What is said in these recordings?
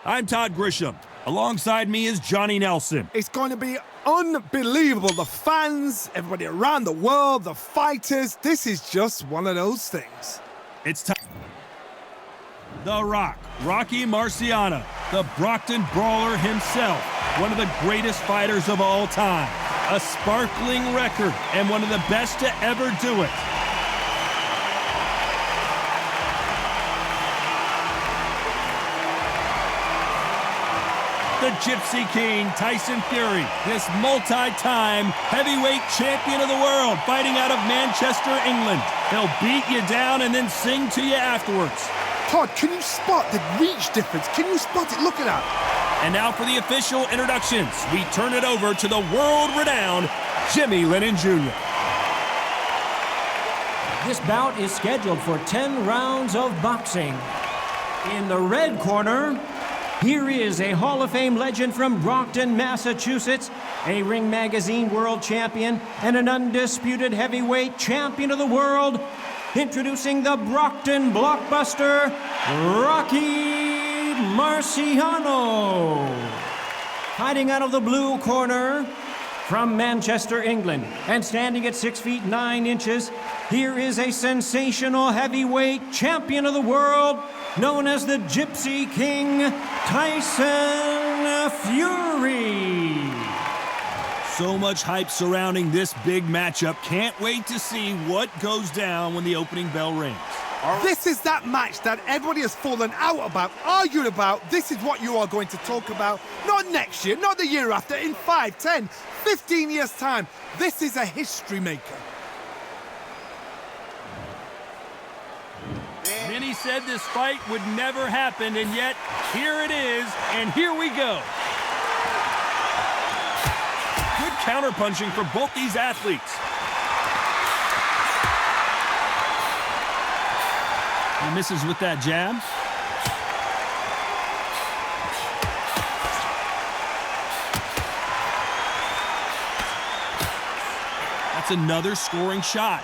I'm Todd Grisham. Alongside me is Johnny Nelson. It's going to be unbelievable. The fans, everybody around the world, the fighters. This is just one of those things. It's time. The Rock, Rocky Marciano, the Brockton Brawler himself, one of the greatest fighters of all time. A sparkling record and one of the best to ever do it. The Gypsy King, Tyson Fury, this multi-time heavyweight champion of the world, fighting out of Manchester, England. He'll beat you down and then sing to you afterwards. Todd, can you spot the reach difference? Can you spot it? Look at that. And now for the official introductions, we turn it over to the world-renowned Jimmy Lennon Jr. This bout is scheduled for 10 rounds of boxing. In the red corner, here is a Hall of Fame legend from Brockton, Massachusetts, a Ring Magazine world champion, and an undisputed heavyweight champion of the world. Introducing the Brockton blockbuster, Rocky Marciano. Hiding out of the blue corner, from Manchester, England, and standing at 6 feet 9 inches, here is a sensational heavyweight champion of the world, known as the Gypsy King, Tyson Fury. So much hype surrounding this big matchup. Can't wait to see what goes down when the opening bell rings. This is that match that everybody has fallen out about, argued about. This is what you are going to talk about. Not next year, not the year after, in 5, 10, 15 years' time. This is a history maker. Many said this fight would never happen, and yet here it is, and here we go. Good counterpunching for both these athletes. He misses with that jab. That's another scoring shot.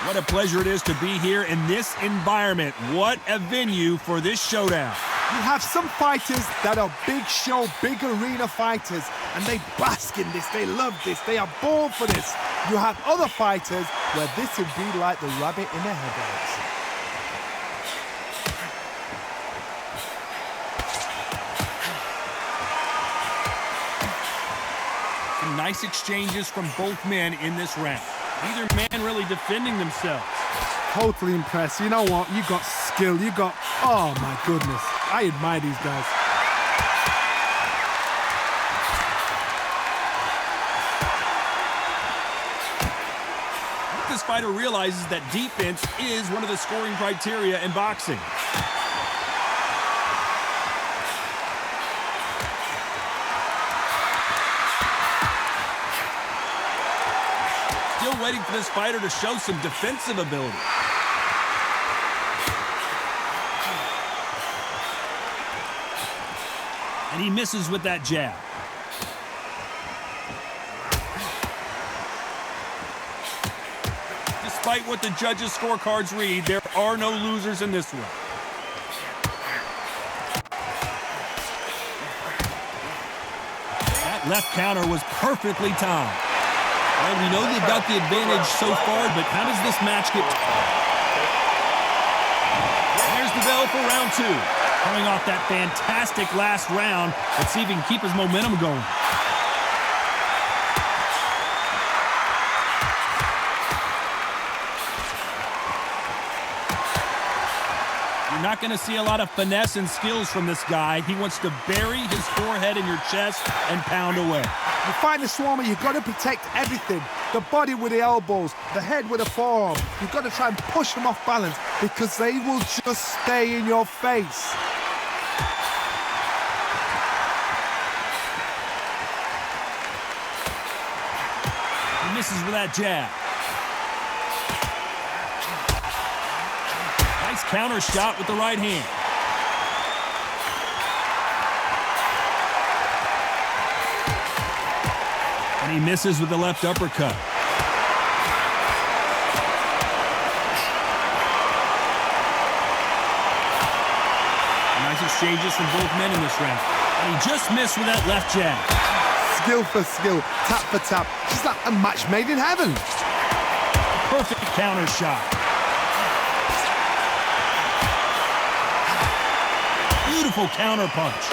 What a pleasure it is to be here in this environment. What a venue for this showdown. You have some fighters that are big show, big arena fighters, and they bask in this, they love this, they are born for this. You have other fighters where this would be like the rabbit in the headlights. Some nice exchanges from both men in this round. Neither man really defending themselves. Totally impressed. You know what? You got skill. You got... Oh, my goodness. I admire these guys. This fighter realizes that defense is one of the scoring criteria in boxing. Still waiting for this fighter to show some defensive ability. And he misses with that jab. Despite what the judges' scorecards read, there are no losers in this one. That left counter was perfectly timed. Well, we know they've got the advantage so far, but how does this match get... There's the bell for round 2. Coming off that fantastic last round. Let's see if he can keep his momentum going. You're not going to see a lot of finesse and skills from this guy. He wants to bury his forehead in your chest and pound away. You find the Swarmer, you've got to protect everything. The body with the elbows, the head with the forearm. You've got to try and push them off balance because they will just stay in your face. He misses with that jab. Nice counter shot with the right hand. And he misses with the left uppercut. exchanges from both men in this round. And he just missed with that left jab. Skill for skill, tap for tap. Just like a match made in heaven. Perfect counter shot. Beautiful counter punch.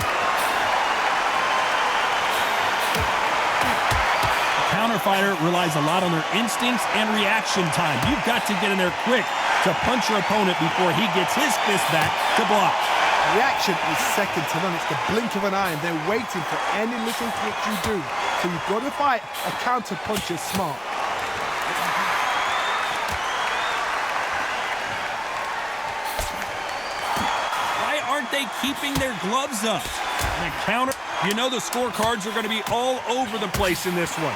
The counter fighter relies a lot on their instincts and reaction time. You've got to get in there quick to punch your opponent before he gets his fist back to block. Reaction is second to none. It's the blink of an eye, and they're waiting for any little kick you do. So you've got to fight a counter puncher smart. Why aren't they keeping their gloves up? And a counter, you know the scorecards are going to be all over the place in this one.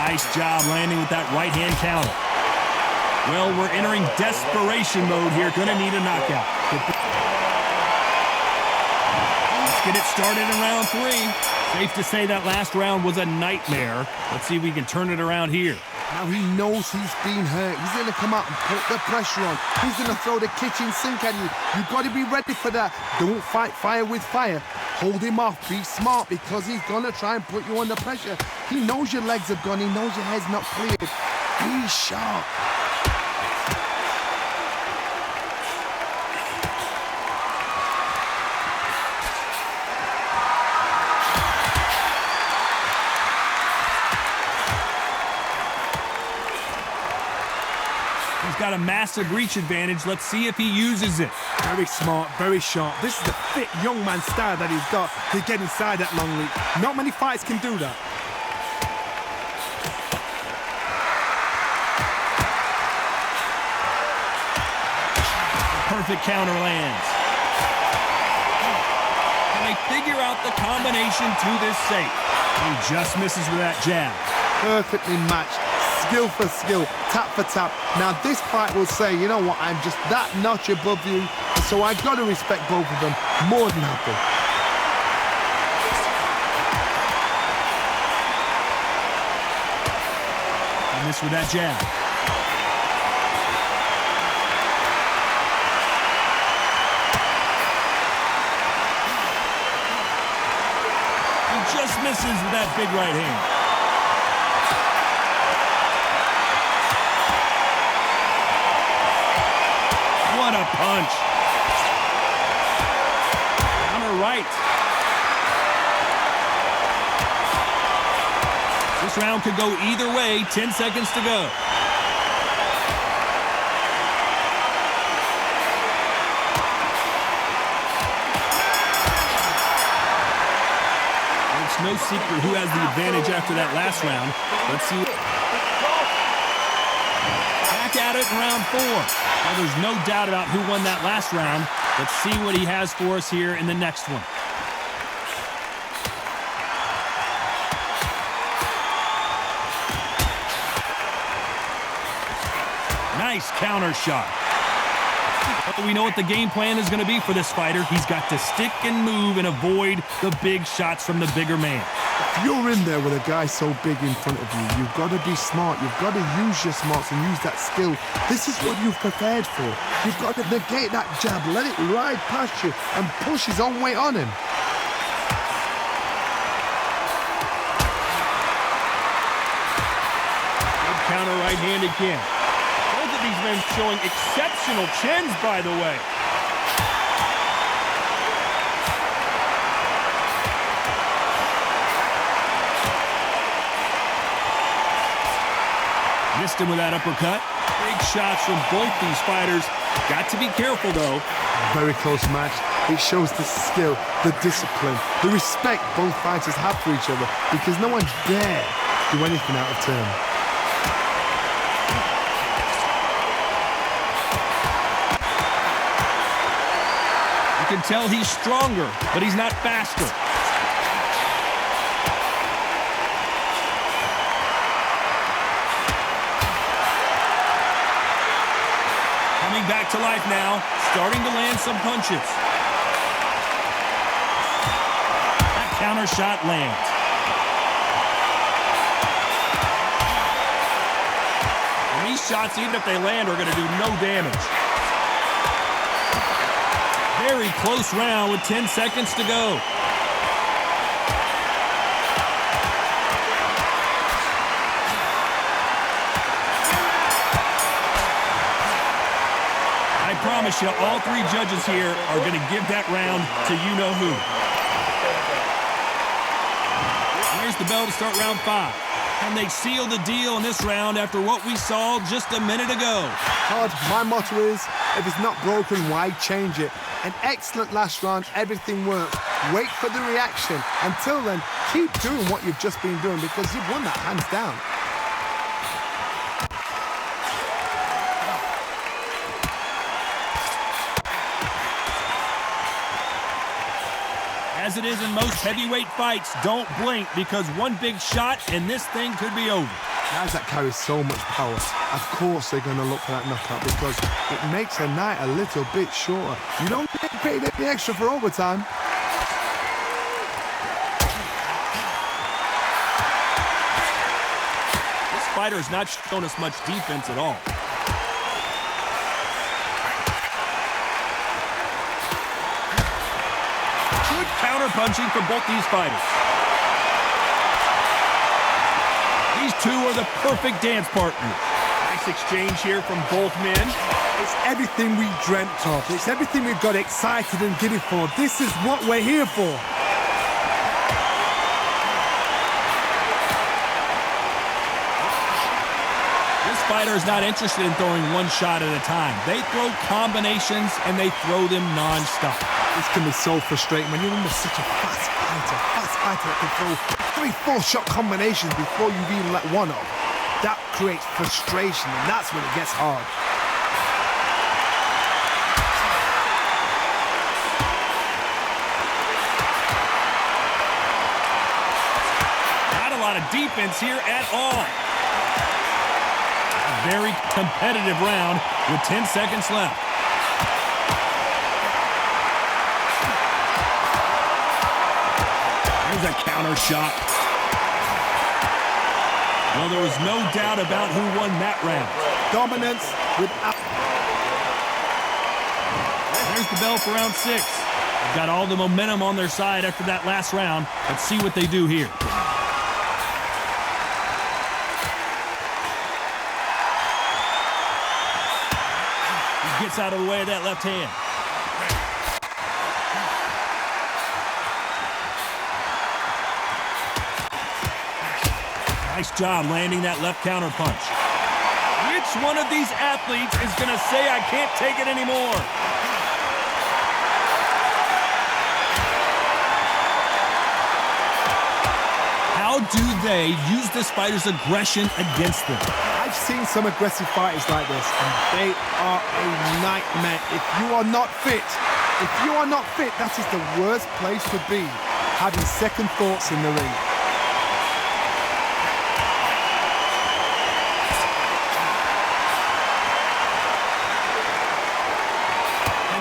Nice job landing with that right-hand counter. Well, we're entering desperation mode here. Gonna need a knockout. Let's get it started in round 3. Safe to say that last round was a nightmare. Let's see if we can turn it around here. Now he knows he's been hurt. He's going to come out and put the pressure on. He's going to throw the kitchen sink at you. You've got to be ready for that. Don't fight fire with fire. Hold him off. Be smart because he's going to try and put you under pressure. He knows your legs are gone. He knows your head's not cleared. Be sharp. He's got a massive reach advantage. Let's see if he uses it. Very smart, very sharp. This is the fit young man style that he's got to get inside that long leap. Not many fights can do that. Perfect counter lands. Can they figure out the combination to this safe? He just misses with that jab. Perfectly matched. Skill for skill, tap for tap. Now this fight will say, you know what, I'm just that notch above you, so I got to respect both of them more than happy. And this with that jab. He just misses with that big right hand. What a punch. Counter right. This round could go either way. 10 seconds to go. It's no secret who has the advantage after that last round. Let's see. Back at it in round 4. Well, there's no doubt about who won that last round. Let's see what he has for us here in the next one. Nice counter shot. Well, we know what the game plan is going to be for this fighter. He's got to stick and move and avoid the big shots from the bigger man. If you're in there with a guy so big in front of you, you've got to be smart. You've got to use your smarts and use that skill. This is what you've prepared for. You've got to negate that jab, let it ride past you and push his own weight on him. Good counter right hand again. Both of these men showing exceptional chins, by the way. Missed him with that uppercut. Big shots from both these fighters. Got to be careful, though. Very close match. It shows the skill, the discipline, the respect both fighters have for each other because no one dare do anything out of turn. You can tell he's stronger, but he's not faster. Coming back to life now, starting to land some punches. That counter shot lands. And These shots, even if they land, are going to do no damage. Very close round with 10 seconds to go. I promise you, all three judges here are going to give that round to you-know-who. There's the bell to start round 5. And they seal the deal in this round after what we saw just a minute ago. Todd, my motto is, if it's not broken, why change it? An excellent last round, everything worked. Wait for the reaction. Until then, keep doing what you've just been doing because you've won that hands down. As it is in most heavyweight fights, don't blink because one big shot and this thing could be over. Guys that carry so much power, of course they're going to look for that knockout because it makes a night a little bit shorter. You don't get paid any extra for overtime. This fighter has not shown us much defense at all. Good counter-punching for both these fighters. These two are the perfect dance partners. Nice exchange here from both men. It's everything we dreamt of. It's everything we've got excited and giddy for. This is what we're here for. This fighter is not interested in throwing one shot at a time. They throw combinations and they throw them non-stop. This can be so frustrating when you're under such a fast fighter that can throw 3-4 shot combinations before you've even let one off. That creates frustration, and that's when it gets hard. Not a lot of defense here at all. A very competitive round with 10 seconds left. There's a counter shot. Well, there was no doubt about who won that round. Dominance without... There's the bell for round 6. They've got all the momentum on their side after that last round. Let's see what they do here. He gets out of the way of that left hand. Nice job landing that left counter punch. Which one of these athletes is going to say, I can't take it anymore? How do they use this fighter's aggression against them? I've seen some aggressive fighters like this, and they are a nightmare. If you are not fit, that is the worst place to be, having second thoughts in the ring.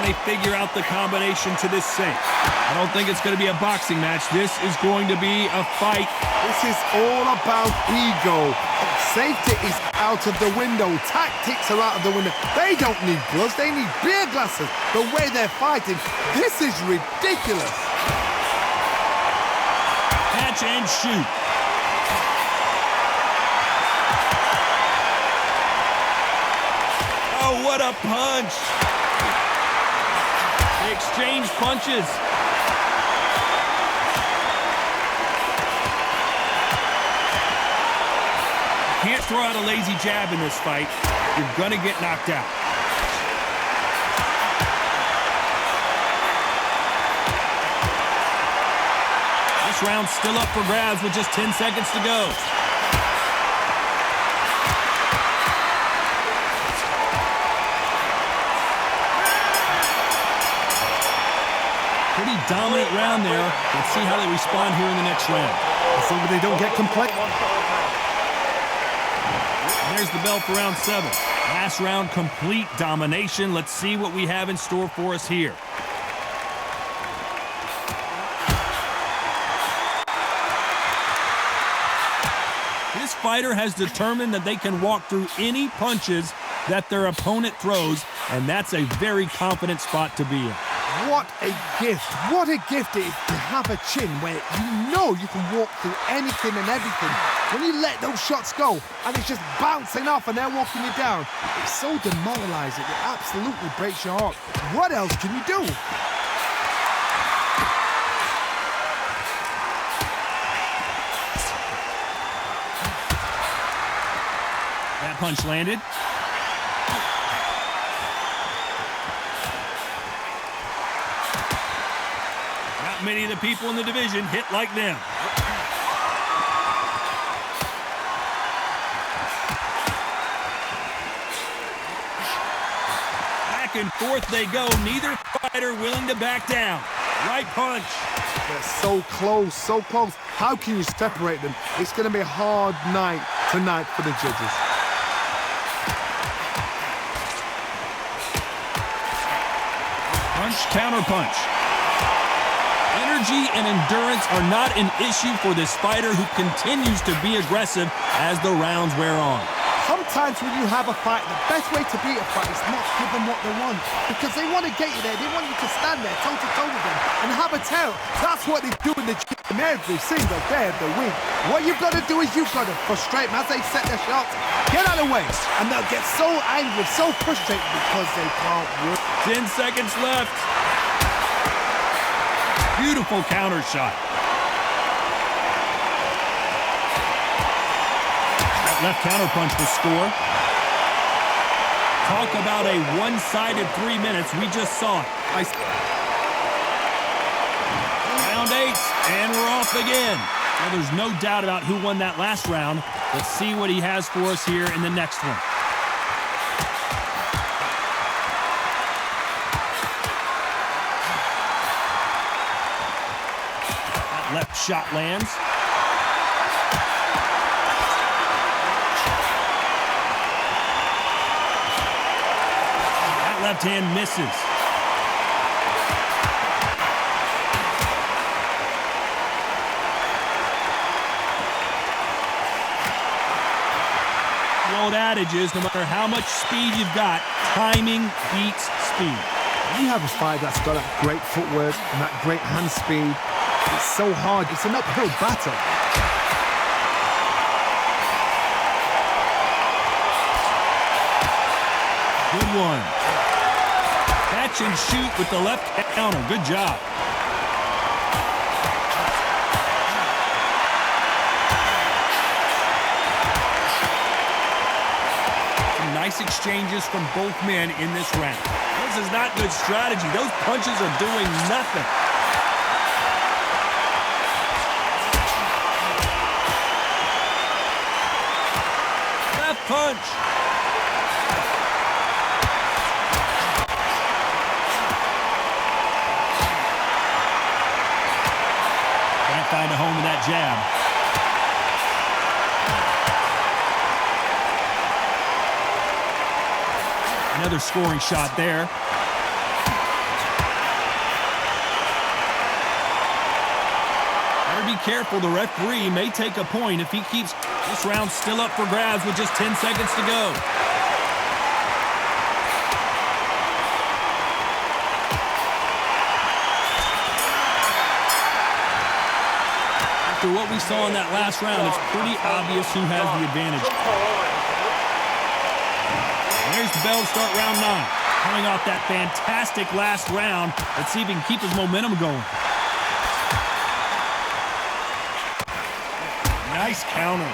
They figure out the combination to this sink. I don't think it's going to be a boxing match. This is going to be a fight. This is all about ego. Safety is out of the window. Tactics are out of the window. They don't need gloves. They need beer glasses. The way they're fighting, this is ridiculous. Catch and shoot. Oh, what a punch. They exchange punches. You can't throw out a lazy jab in this fight. You're going to get knocked out. This round's still up for grabs with just 10 seconds to go. Pretty dominant round there. Let's see how they respond here in the next round. As long as they don't get complete. There's the bell for round 7. Last round, complete domination. Let's see what we have in store for us here. This This fighter has determined that they can walk through any punches that their opponent throws, and that's a very confident spot to be in. What a gift. What a gift it is to have a chin where you know you can walk through anything and everything. When you let those shots go and it's just bouncing off and they're walking you down, it's so demoralizing. It absolutely breaks your heart. What else can you do? That punch landed. Not many of the people in the division hit like them. Back and forth they go. Neither fighter willing to back down. Right punch. They're so close, so close. How can you separate them? It's going to be a hard night tonight for the judges. Punch, counter punch. Energy and endurance are not an issue for this fighter who continues to be aggressive as the rounds wear on. Sometimes when you have a fight, the best way to beat a fight is not give them what they want. Because they want to get you there. They want you to stand there toe-to-toe with them and have a tear. That's what they do in the gym every single day of the week. What you've got to do is you've got to frustrate them as they set their shots. Get out of the way. And they'll get so angry, so frustrated because they can't win. 10 seconds left. Beautiful counter shot. Left counter punch will score. Talk about a one-sided 3 minutes. We just saw it. Round 8, and we're off again. Well, there's no doubt about who won that last round. Let's see what he has for us here in the next one. That left shot lands. Left hand misses. The old adage is no matter how much speed you've got, timing beats speed. You have a fight that's got that great footwork and that great hand speed. It's so hard. It's an uphill battle. Good one. Catch and shoot with the left counter. Good job. Some nice exchanges from both men in this round. This is not good strategy. Those punches are doing nothing. Left punch. Find a home with that jab. Another scoring shot there. Better be careful. The referee may take a point if he keeps this round still up for grabs with just 10 seconds to go. After what we saw in that last round, it's pretty obvious who has the advantage. There's the bell to start round 9. Coming off that fantastic last round, let's see if he can keep his momentum going. Nice counter.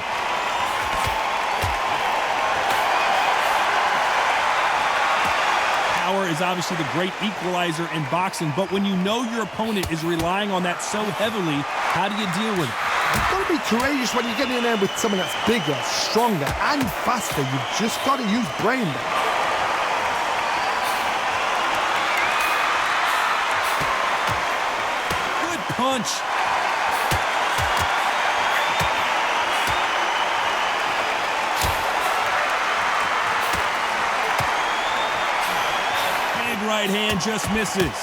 Power is obviously the great equalizer in boxing, but when you know your opponent is relying on that so heavily, how do you deal with it? You've got to be courageous when you get in there with someone that's bigger, stronger, and faster. You've just got to use brain there. Good punch. Right hand just misses.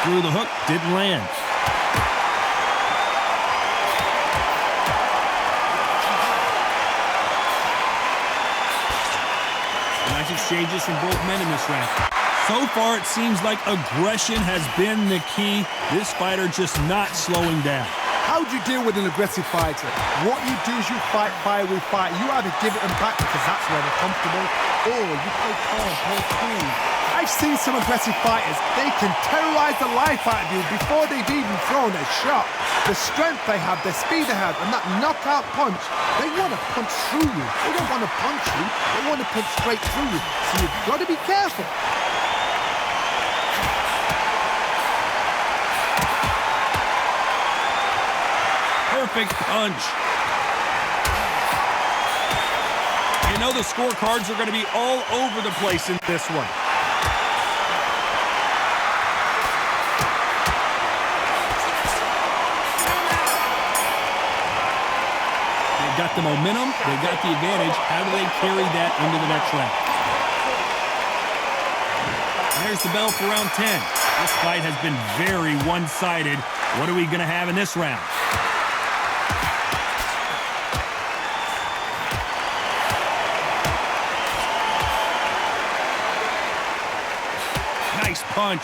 Through the hook, didn't land. Nice exchanges from both men in this round. So far, it seems like aggression has been the key. This fighter just not slowing down. How do you deal with an aggressive fighter? What you do is you fight fire with fight. You either give it them back because that's where they're comfortable, or you play calm, play cool. I've seen some aggressive fighters. They can terrorize the life out of you before they've even thrown a shot. The strength they have, the speed they have, and that knockout punch, they want to punch through you. They don't want to punch you. They want to punch straight through you. So you've got to be careful. Perfect punch. You know the scorecards are going to be all over the place in this one. They've got the momentum, they've got the advantage. How do they carry that into the next round? And there's the bell for round 10. This fight has been very one-sided. What are we going to have in this round? Nice punch.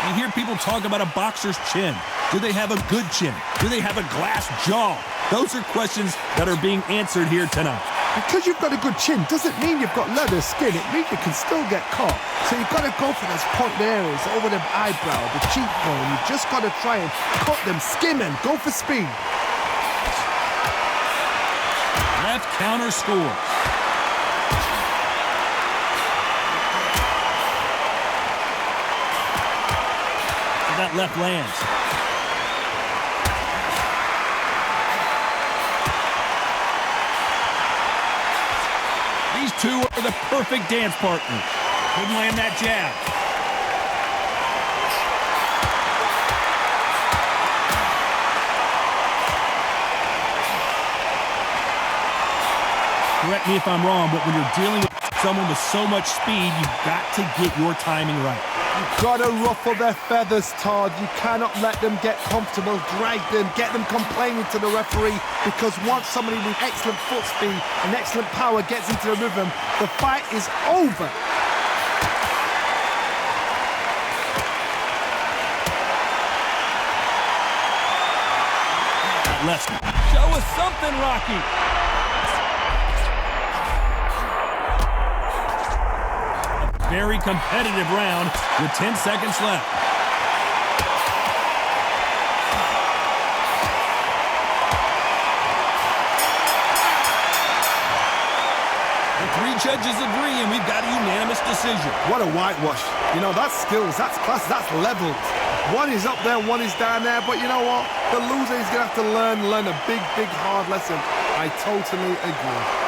You hear people talk about a boxer's chin. Do they have a good chin? Do they have a glass jaw? Those are questions that are being answered here tonight. Because you've got a good chin doesn't mean you've got leather skin. It means you can still get caught. So you've got to go for those point areas over the eyebrow, the cheekbone. You've just got to try and cut them, skim them, go for speed. Left counter score. So that left lands. These two are the perfect dance partners. Couldn't land that jab. Correct me if I'm wrong, but when you're dealing with someone with so much speed, you've got to get your timing right. You've got to ruffle their feathers, Todd. You cannot let them get comfortable, drag them, get them complaining to the referee, because once somebody with excellent foot speed and excellent power gets into the rhythm, the fight is over. Let's show us something, Rocky. Very competitive round with 10 seconds left. The three judges agree, and we've got a unanimous decision. What a whitewash. You know, that's skills, that's class, that's levels. One is up there, one is down there, but you know what? The loser is going to have to learn a big, hard lesson. I totally agree.